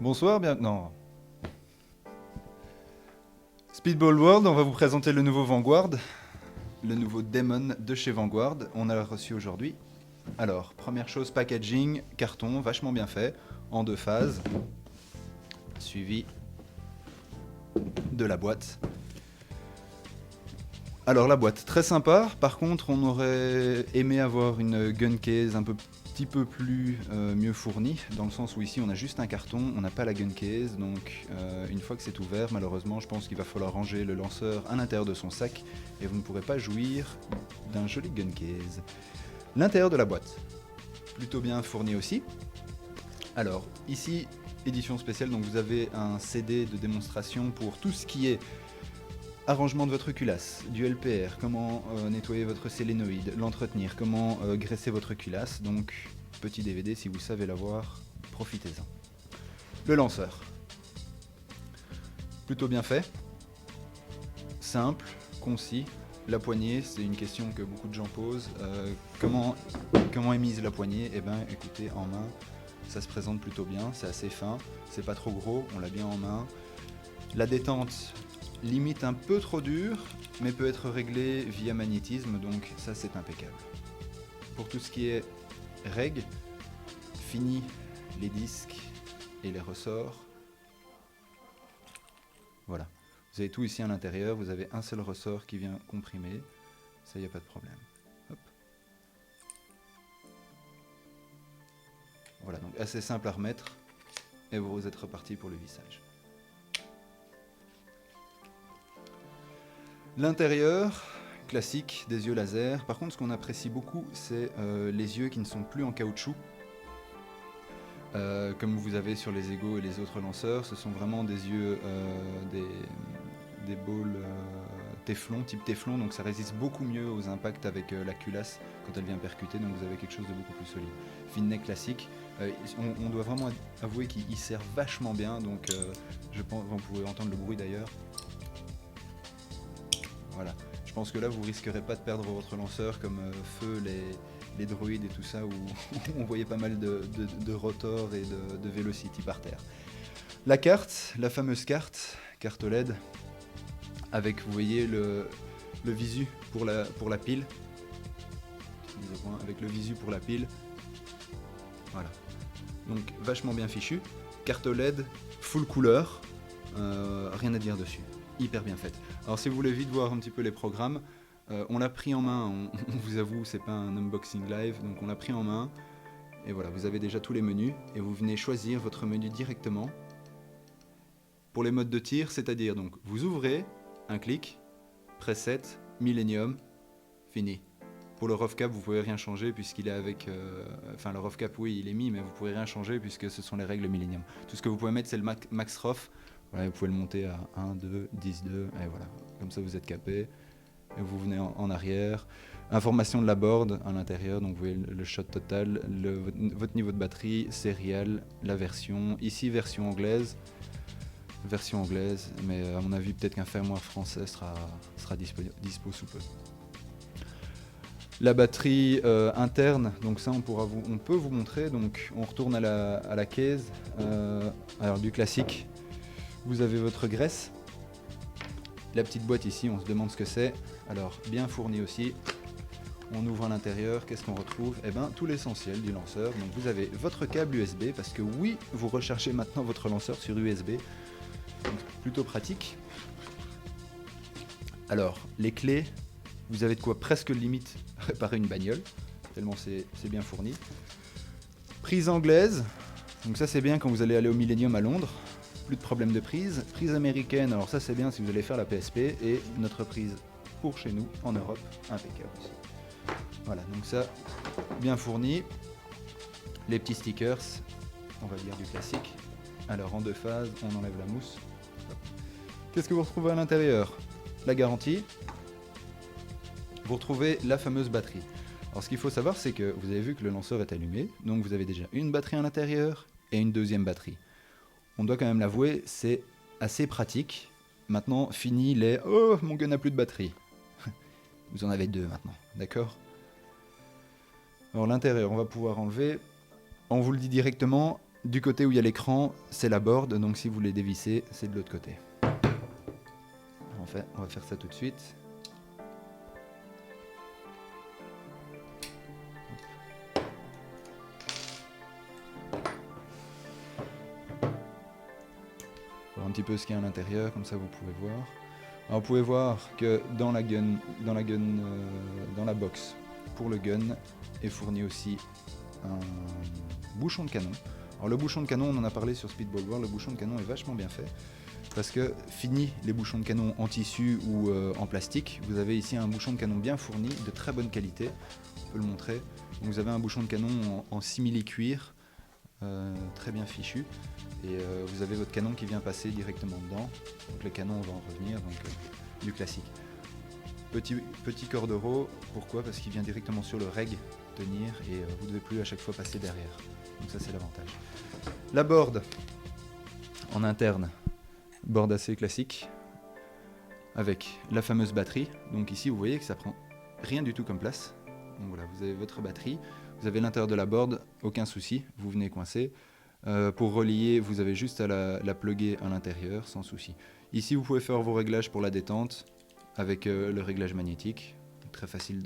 Bonsoir, bien... Non. Speedball World, on va vous présenter le nouveau Vanguard, le nouveau Demon de chez Vanguard. On a reçu aujourd'hui. Alors, première chose, packaging, carton, vachement bien fait, en 2 phases, suivi de la boîte. Alors la boîte, très sympa, par contre on aurait aimé avoir une gun case un petit peu plus mieux fournie, dans le sens où ici on a juste un carton, on n'a pas la gun case, donc une fois que c'est ouvert, malheureusement je pense qu'il va falloir ranger le lanceur à l'intérieur de son sac, et vous ne pourrez pas jouir d'un joli gun case. L'intérieur de la boîte, plutôt bien fourni aussi. Alors ici, édition spéciale, donc vous avez un CD de démonstration pour tout ce qui est arrangement de votre culasse, du LPR, comment nettoyer votre solénoïde, l'entretenir, comment graisser votre culasse. Donc, petit DVD, si vous savez l'avoir, profitez-en. Le lanceur. Plutôt bien fait. Simple, concis. La poignée, c'est une question que beaucoup de gens posent. Comment est mise la poignée? Eh bien, écoutez, en main, ça se présente plutôt bien. C'est assez fin, c'est pas trop gros, on l'a bien en main. La détente, limite un peu trop dur, mais peut être réglé via magnétisme, donc ça c'est impeccable. Pour tout ce qui est reg, fini les disques et les ressorts. Voilà. Vous avez tout ici à l'intérieur, vous avez un seul ressort qui vient comprimer, ça y a pas de problème. Hop. Voilà, donc assez simple à remettre, et vous êtes reparti pour le vissage. L'intérieur, classique, des yeux laser. Par contre, ce qu'on apprécie beaucoup, c'est les yeux qui ne sont plus en caoutchouc. Comme vous avez sur les Ego et les autres lanceurs, ce sont vraiment des yeux, des balls téflon, type téflon, donc ça résiste beaucoup mieux aux impacts avec la culasse quand elle vient percuter, donc vous avez quelque chose de beaucoup plus solide. Finneck classique, on doit vraiment avouer qu'il sert vachement bien, donc je pense, vous pouvez entendre le bruit d'ailleurs. Voilà. Je pense que là vous risquerez pas de perdre votre lanceur comme Feu, les droïdes et tout ça, où on voyait pas mal de rotors et de velocity par terre. La carte, la fameuse carte OLED, avec vous voyez le visu pour la pile. Avec le visu pour la pile. Voilà. Donc vachement bien fichu. Carte OLED, full couleur, rien à dire dessus. Hyper bien faite. Alors si vous voulez vite voir un petit peu les programmes, on l'a pris en main, on vous avoue, c'est pas un unboxing live, donc on l'a pris en main, et voilà, vous avez déjà tous les menus, et vous venez choisir votre menu directement. Pour les modes de tir, c'est-à-dire, donc, vous ouvrez, un clic, preset, Millennium, fini. Pour le rough cap, vous pouvez rien changer, puisqu'il est avec... enfin, le rough cap, oui, il est mis, mais vous pouvez rien changer, puisque ce sont les règles Millennium. Tout ce que vous pouvez mettre, c'est le max rough. Voilà, vous pouvez le monter à 1, 2, 10, 2, et voilà. Comme ça, vous êtes capé. Et vous venez en arrière. Information de la board à l'intérieur, donc vous voyez le shot total, votre niveau de batterie, serial, la version. Ici, version anglaise, mais à mon avis, peut-être qu'un firmware français sera dispo sous peu. La batterie interne, donc ça on peut vous montrer, donc on retourne à la case. Alors du classique, vous avez votre graisse. La petite boîte ici, on se demande ce que c'est. Alors, bien fourni aussi. On ouvre à l'intérieur, qu'est-ce qu'on retrouve? Eh bien, tout l'essentiel du lanceur. Donc, vous avez votre câble USB, parce que oui, vous rechargez maintenant votre lanceur sur USB. Donc, plutôt pratique. Alors, les clés, vous avez de quoi presque limite réparer une bagnole, tellement c'est bien fourni. Prise anglaise, donc ça c'est bien quand vous allez aller au Millennium à Londres. Plus de problème de prise. Prise américaine, alors ça c'est bien si vous allez faire la PSP, et notre prise pour chez nous, en Europe, impeccable aussi. Voilà, donc ça, bien fourni. Les petits stickers, on va dire du classique. Alors en 2 phases, on enlève la mousse. Qu'est-ce que vous retrouvez à l'intérieur? La garantie. Vous retrouvez la fameuse batterie. Alors ce qu'il faut savoir, c'est que vous avez vu que le lanceur est allumé, donc vous avez déjà une batterie à l'intérieur et une deuxième batterie. On doit quand même l'avouer, c'est assez pratique. Maintenant, fini les « Oh, mon gun n'a plus de batterie ». Vous en avez 2 maintenant, d'accord? Alors l'intérieur, on va pouvoir enlever. On vous le dit directement, Du côté où il y a l'écran, c'est la board, donc si vous voulez dévisser, c'est de l'autre côté. En fait, on va faire ça tout de suite. Voir un petit peu ce qu'il y a à l'intérieur, comme ça vous pouvez voir. Alors, vous pouvez voir que dans la box pour le gun est fourni aussi un bouchon de canon. Alors le bouchon de canon, on en a parlé sur Speedball World, le bouchon de canon est vachement bien fait parce que fini les bouchons de canon en tissu ou en plastique, vous avez ici un bouchon de canon bien fourni, de très bonne qualité, on peut le montrer. Donc, vous avez un bouchon de canon en simili-cuir, très bien fichu, et vous avez votre canon qui vient passer directement dedans. Donc le canon, on va en revenir, donc du classique. Petit cordero, pourquoi? Parce qu'il vient directement sur le reg tenir et vous ne devez plus à chaque fois passer derrière. Donc ça c'est l'avantage. La board en interne, board assez classique avec la fameuse batterie. Donc ici vous voyez que ça prend rien du tout comme place. Donc voilà, vous avez votre batterie, vous avez l'intérieur de la board, aucun souci, vous venez coincer. Pour relier, vous avez juste à la plugger à l'intérieur sans souci. Ici vous pouvez faire vos réglages pour la détente avec le réglage magnétique, très facile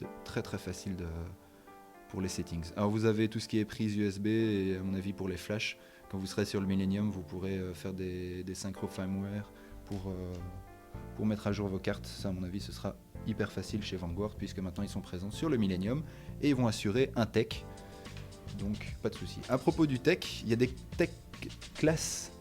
pour les settings. Alors vous avez tout ce qui est prise USB et à mon avis pour les flashs, quand vous serez sur le Millennium, vous pourrez faire des synchro firmware pour mettre à jour vos cartes. Ça à mon avis ce sera hyper facile chez Vanguard puisque maintenant ils sont présents sur le Millennium et ils vont assurer un tech, donc pas de souci. À propos du tech, il y a des tech classes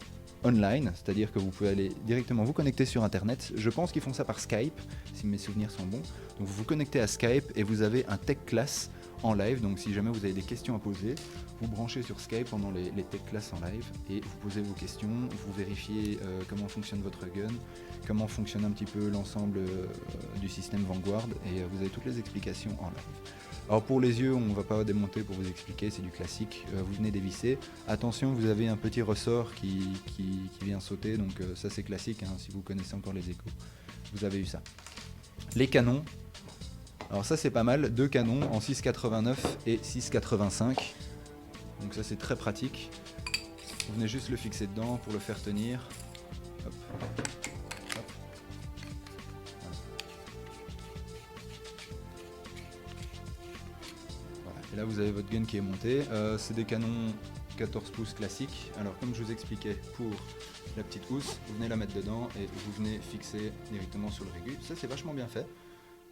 online, c'est-à-dire que vous pouvez aller directement vous connecter sur internet. Je pense qu'ils font ça par Skype, si mes souvenirs sont bons. Donc vous vous connectez à Skype et vous avez un tech class en live. Donc si jamais vous avez des questions à poser, vous branchez sur Skype pendant les tech classes en live et vous posez vos questions, vous vérifiez comment fonctionne votre gun, comment fonctionne un petit peu l'ensemble du système Vanguard et vous avez toutes les explications en live. Alors pour les yeux, on ne va pas démonter pour vous expliquer, c'est du classique, vous venez dévisser. Attention, vous avez un petit ressort qui vient sauter, donc ça c'est classique, hein, si vous connaissez encore les échos, vous avez eu ça. Les canons, alors ça c'est pas mal, 2 canons en 6,89 et 6,85, donc ça c'est très pratique. Vous venez juste le fixer dedans pour le faire tenir. Hop. Et là vous avez votre gun qui est monté, c'est des canons 14 pouces classiques. Alors comme je vous expliquais pour la petite housse, vous venez la mettre dedans et vous venez fixer directement sur le régu. Ça c'est vachement bien fait,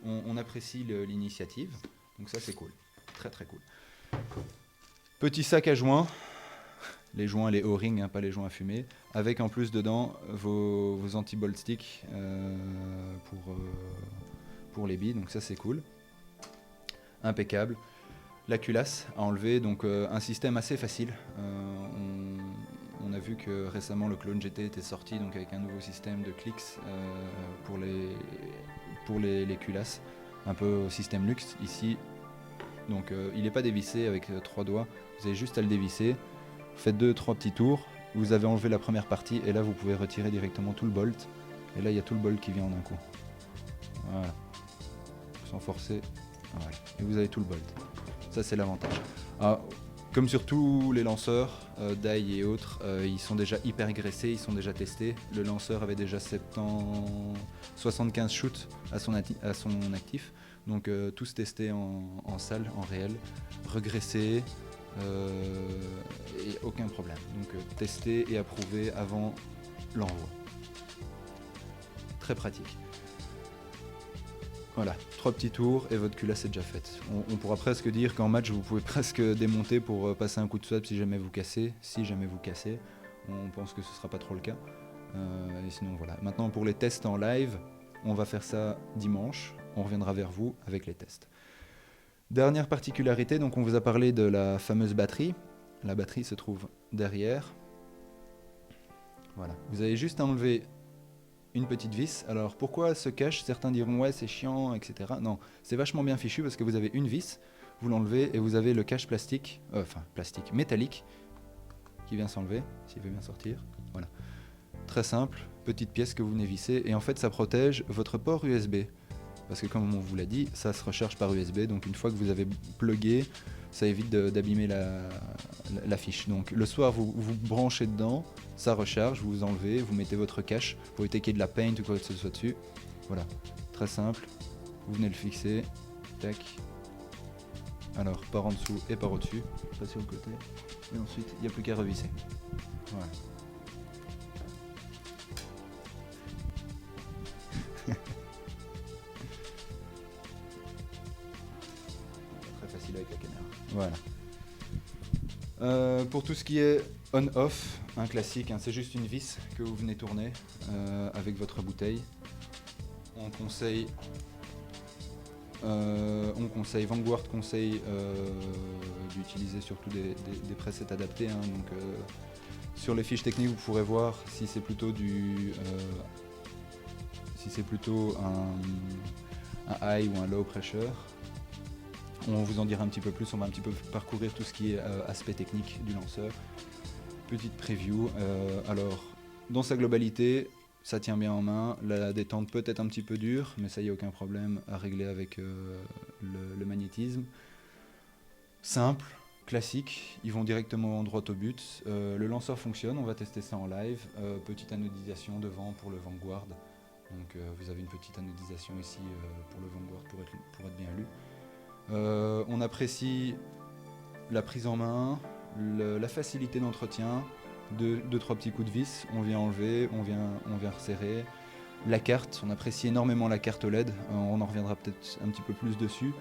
on apprécie l'initiative, donc ça c'est cool, très très cool. Petit sac à joints, les joints, les O-rings, hein, pas les joints à fumer, avec en plus dedans vos anti-bolt sticks pour les billes, donc ça c'est cool, impeccable. La culasse à enlever, donc un système assez facile. On a vu que récemment le clone GT était sorti donc avec un nouveau système de clics pour les culasses, un peu système luxe ici. Donc il n'est pas dévissé avec 3 doigts, vous avez juste à le dévisser, vous faites 2-3 petits tours, vous avez enlevé la première partie et là vous pouvez retirer directement tout le bolt. Et là il y a tout le bolt qui vient en un coup. Voilà, sans forcer, voilà. Et vous avez tout le bolt. Ça c'est l'avantage. Comme sur tous les lanceurs, Dye et autres, ils sont déjà hyper graissés, ils sont déjà testés. Le lanceur avait déjà 75 shoots à son actif. Donc tous testés en salle, en réel, regraissés, et aucun problème. Donc testés et approuvés avant l'envoi. Très pratique. Voilà, 3 petits tours et votre culasse est déjà faite. On pourra presque dire qu'en match, vous pouvez presque démonter pour passer un coup de swap si jamais vous cassez. On pense que ce ne sera pas trop le cas. Et sinon, voilà. Maintenant, pour les tests en live, on va faire ça dimanche. On reviendra vers vous avec les tests. Dernière particularité, donc on vous a parlé de la fameuse batterie. La batterie se trouve derrière. Voilà. Vous avez juste à enlever une petite vis. Alors pourquoi elle se cache? Certains diront ouais c'est chiant, etc. Non, c'est vachement bien fichu parce que vous avez une vis, vous l'enlevez et vous avez le cache plastique, métallique qui vient s'enlever, s'il veut bien sortir. Voilà. Très simple, petite pièce que vous venez visser et en fait ça protège votre port USB. Parce que comme on vous l'a dit, ça se recharge par USB, donc une fois que vous avez plugué ça évite d'abîmer la fiche. Donc le soir, vous branchez dedans, ça recharge, vous enlevez, vous mettez votre cache pour éviter qu'il y ait de la paint ou quoi que ce soit dessus. Voilà, très simple. Vous venez le fixer, tac. Alors, par en dessous et par au-dessus, pas sur le côté. Et ensuite, il n'y a plus qu'à revisser. Voilà. Très facile avec la caméra. Voilà. Pour tout ce qui est on-off, un classique, hein, c'est juste une vis que vous venez tourner avec votre bouteille. On conseille Vanguard conseille d'utiliser surtout des presets adaptés. Hein, donc, sur les fiches techniques, vous pourrez voir si c'est plutôt un high ou un low pressure. On vous en dira un petit peu plus, on va un petit peu parcourir tout ce qui est aspect technique du lanceur. Petite preview. Alors, dans sa globalité, ça tient bien en main. La détente peut être un petit peu dure, mais ça y a aucun problème à régler avec le magnétisme. Simple, classique, ils vont directement droit au but. Le lanceur fonctionne, on va tester ça en live. Petite anodisation devant pour le Vanguard. Donc vous avez une petite anodisation ici pour le Vanguard pour être bien lu. On apprécie la prise en main, la facilité d'entretien, deux, trois petits coups de vis, on vient enlever, on vient resserrer. La carte, on apprécie énormément la carte LED, on en reviendra peut-être un petit peu plus dessus.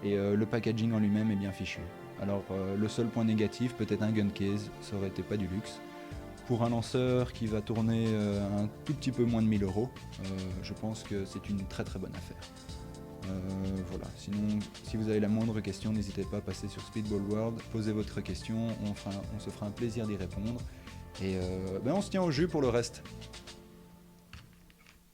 Et le packaging en lui-même est bien fichu. Alors le seul point négatif, peut-être un gun case, ça aurait été pas du luxe. Pour un lanceur qui va tourner un tout petit peu moins de 1000 €, je pense que c'est une très très bonne affaire. Voilà. Sinon, si vous avez la moindre question, n'hésitez pas à passer sur Speedball World, posez votre question, on se fera un plaisir d'y répondre. Et on se tient au jus pour le reste.